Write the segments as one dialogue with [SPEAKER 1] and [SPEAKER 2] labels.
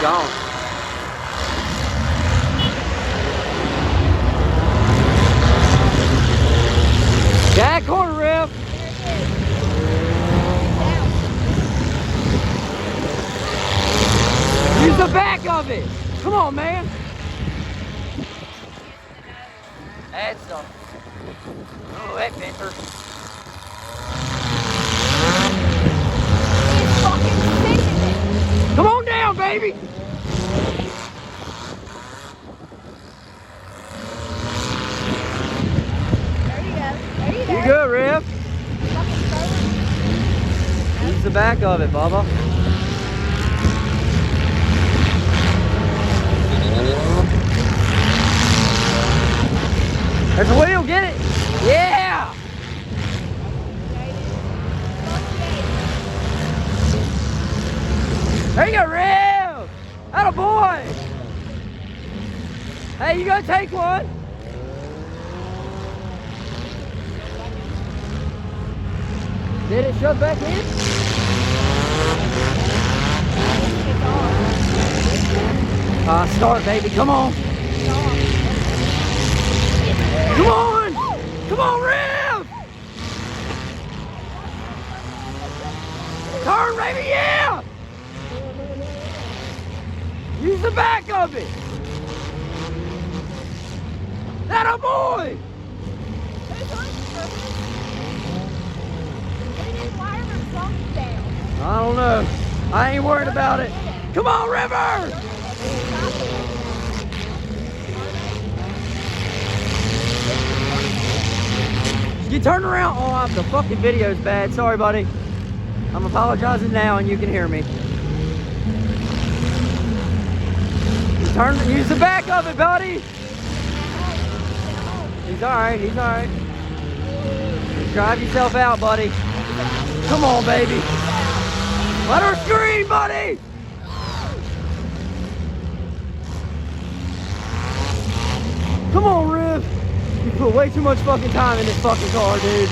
[SPEAKER 1] gone. That corner, Riff. Use the back of it. Come on, man. That's some. Oh, that fender. Come on down, baby.
[SPEAKER 2] There you go. There you go.
[SPEAKER 1] You good, Riff? Use the back of it, Bubba. There's a wheel, get it? Yeah! There you go, Riff! Atta boy! Hey, you gonna take one? Did it shove back in? Start, baby, come on. Come on! Come on, Riv! Turn, baby, yeah! Use the back of it! That a boy! I don't know. I ain't worried about it. Come on, River! You turn around. Oh, the fucking video's bad. Sorry, buddy. I'm apologizing now, and you can hear me. Use the back of it, buddy. He's all right. He's all right. Drive yourself out, buddy. Come on, baby. Let her scream, buddy. Come on, Riv. You put way too much fucking time in this fucking car, dude.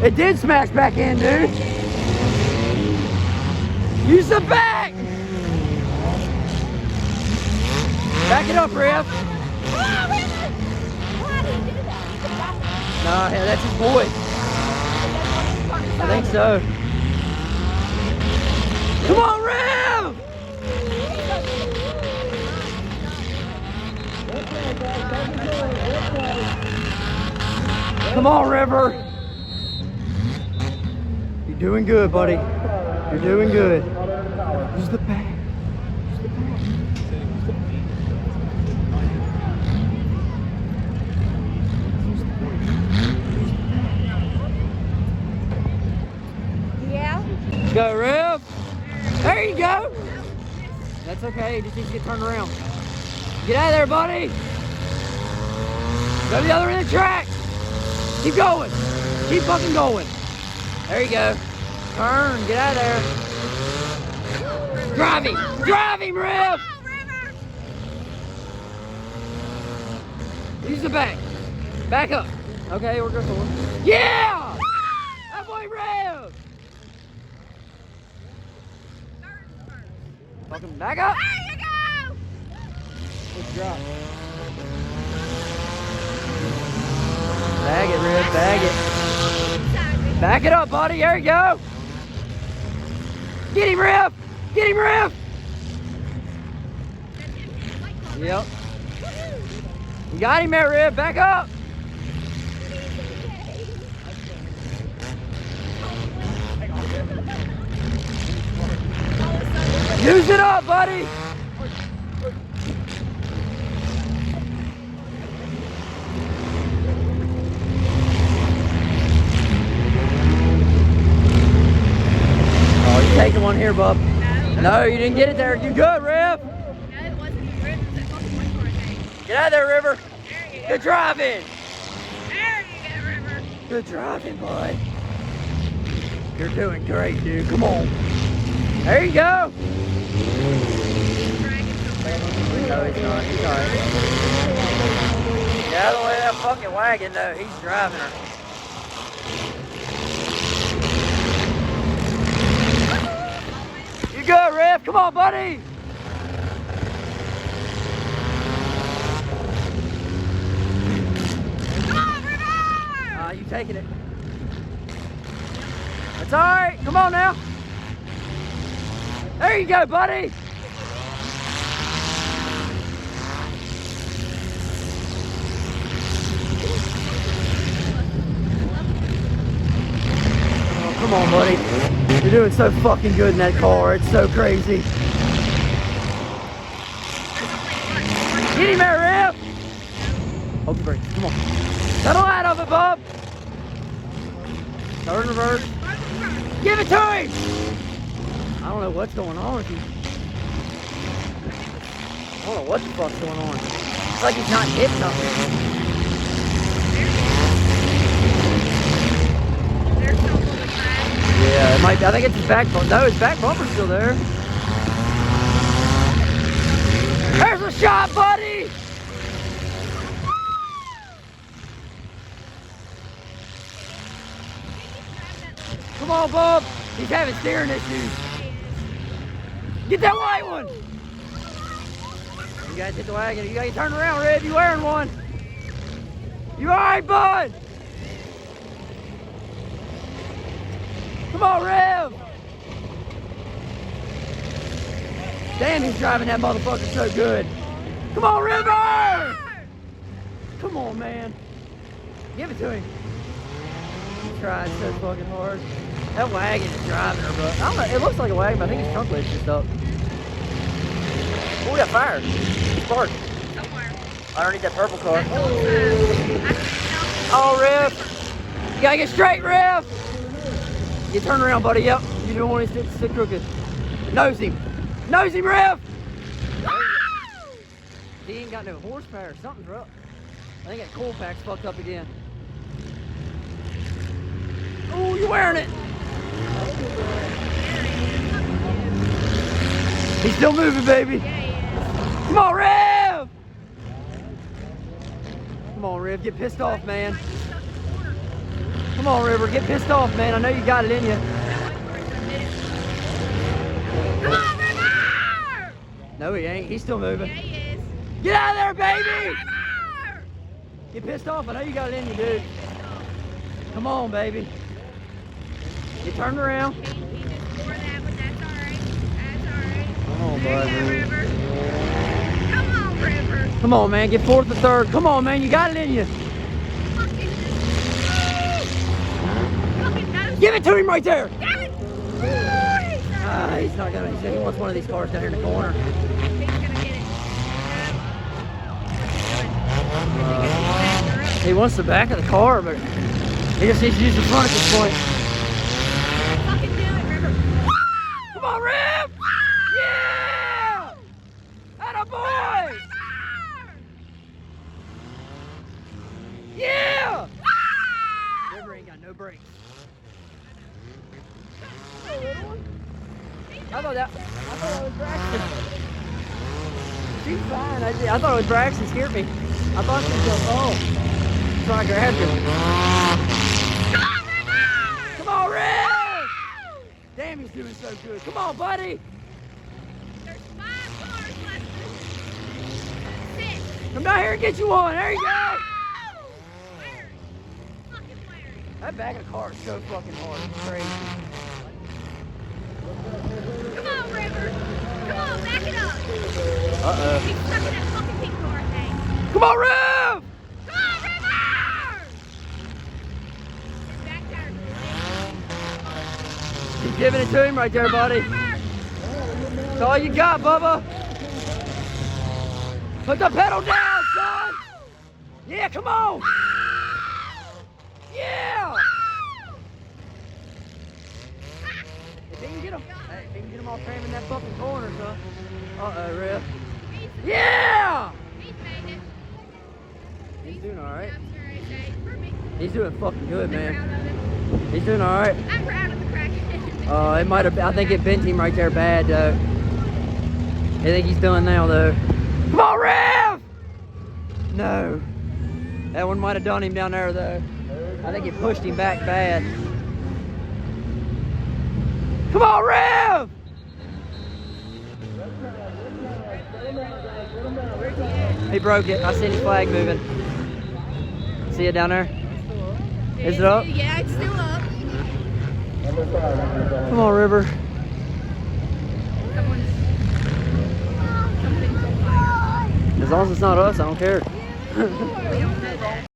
[SPEAKER 1] It did smash back in, dude. Use the back. Back it up, Riv. Nah, yeah, that's his boy. I think so. Come on, Riv! Come on, River. You're doing good, buddy. You're doing good. Use the back. Go, Riv. There you go. That's okay. He just needs to get turned around. Get out of there, buddy. Go to the other end of the track. Keep going. Keep fucking going. There you go. Turn. Get out of there. Drive him. Drive him, Riv. Use the back. Back up. Okay, we're good for one. Yeah! That boy, Riv. Fucking back up.
[SPEAKER 2] There you go.
[SPEAKER 1] Let's drop. Bag it, Riv. Bag it. Back it up, buddy. There you go. Get him, Riv. Get him, Riv. Yep. You got him there, Riv. Back up. Use it up, buddy. Oh, you're taking one here, bub. No, you didn't get it there. You good, Riv?
[SPEAKER 2] No, it wasn't Riv. It was that fucking one for a day.
[SPEAKER 1] Get out of there, River.
[SPEAKER 2] There you go.
[SPEAKER 1] Good driving.
[SPEAKER 2] There you go, River.
[SPEAKER 1] Good driving, bud. You're doing great, dude. Come on. There you go. No, he's not. He's alright. Get out of the way of that fucking wagon, though. He's driving her. You good, Rick? Come on, buddy.
[SPEAKER 2] Come on, River!
[SPEAKER 1] You taking it. That's all right. Come on now. There you go, buddy. Oh, come on, buddy. You're doing so fucking good in that car. It's so crazy. Get him there, Riff. Hold the brakes. Come on. Settle out of it, bub. Turn reverse. Give it to him. I don't know what's going on with you. I don't know what the fuck's going on. It's like he's not hitting something.
[SPEAKER 2] There's no little crack.
[SPEAKER 1] Yeah, it might be. I think it's his back bumper. No, his back bumper's still there. There's a shot, buddy! Come on, Bob. He's having steering issues. Get that white one. You guys hit the wagon. You gotta turn around, Red. You wearing one? You all right, bud? Come on, Rev. Damn, he's driving that motherfucker so good. Come on, River. Come on, man. Give it to him. He's trying so fucking hard. That wagon is driving her, but I don't know. It looks like a wagon, but I think his trunk light's just up. Oh, we got fire. Spark.
[SPEAKER 2] Somewhere.
[SPEAKER 1] Underneath that purple car. Oh, Riff. You gotta get straight, Riff. You turn around, buddy. Yep. You don't want to sit crooked. Nose him. Nose him, Riff. He ain't got no horsepower. Something's up. I think that coil pack's fucked up again. Oh, you're wearing it. He's still moving, baby.
[SPEAKER 2] Yeah, he is.
[SPEAKER 1] Come on, Rev! Come on, Rev. Get pissed off, man. Come on, River. Get pissed off, man. I know you got it in you.
[SPEAKER 2] Come on, River!
[SPEAKER 1] No, he ain't. He's still moving.
[SPEAKER 2] Yeah, he is.
[SPEAKER 1] Get out of there, baby!
[SPEAKER 2] River!
[SPEAKER 1] Get pissed off. I know you got it in you, dude. Come on, baby. You turned around.
[SPEAKER 2] He just tore that, but that's all right. That's all right.
[SPEAKER 1] Come on,
[SPEAKER 2] There you go,
[SPEAKER 1] bud.
[SPEAKER 2] River. Come on, River.
[SPEAKER 1] Come on, man. Get fourth or third. Come on, man. You got it in you.
[SPEAKER 2] Fucking. Fucking nose.
[SPEAKER 1] Give it to him right there.
[SPEAKER 2] Damn it!
[SPEAKER 1] He's not gonna. He said he wants one of these cars down here in the corner.
[SPEAKER 2] He's gonna get it.
[SPEAKER 1] He wants the back of the car, but he just needs to use the front at this point.
[SPEAKER 2] Fucking do it, River.
[SPEAKER 1] Come on, Rip! Yeah! Atta boy! Yeah! River ain't got no brakes. I thought it was Braxton. She's fine. I thought it was Braxton. Scared me. I thought she was gonna fall. So I grabbed her. Come on, Rick! Damn, he's doing so good. Come on, buddy.
[SPEAKER 2] There's 5 cars left. 6.
[SPEAKER 1] Come down here and get you one. There you go.
[SPEAKER 2] Larry. Fucking Larry.
[SPEAKER 1] That back of the car is so fucking hard. It's crazy.
[SPEAKER 2] Come on, River. Come on, back it up.
[SPEAKER 1] Uh-oh.
[SPEAKER 2] He's stuck in that fucking pink car thing.
[SPEAKER 1] Come on, Riv!
[SPEAKER 2] Come on, River! His back tire's
[SPEAKER 1] Keep giving it to him right there, buddy. That's all you got, Bubba. Put the pedal down, son. Yeah, come on. Yeah. If he can get him, hey, if he can get him all crammed in that fucking corner, son. Uh-oh, Riv. Yeah.
[SPEAKER 2] He's made it.
[SPEAKER 1] He's doing all right.
[SPEAKER 2] I'm sure he's safe for me.
[SPEAKER 1] He's doing fucking good,
[SPEAKER 2] I'm proud
[SPEAKER 1] man.
[SPEAKER 2] of him.
[SPEAKER 1] He's doing all right.
[SPEAKER 2] I'm proud of the crack.
[SPEAKER 1] It might have. I think it bent him right there bad, though. I think he's done now, though. Come on, Rev! No. That one might have done him down there, though. I think it pushed him back bad. Come on, Rev! He broke it. I seen his flag moving. See it down there? Is it up?
[SPEAKER 2] Yeah, it's still up.
[SPEAKER 1] Come on, River.
[SPEAKER 2] Something's on fire.
[SPEAKER 1] As long as it's not us, I don't care.
[SPEAKER 2] We don't know that.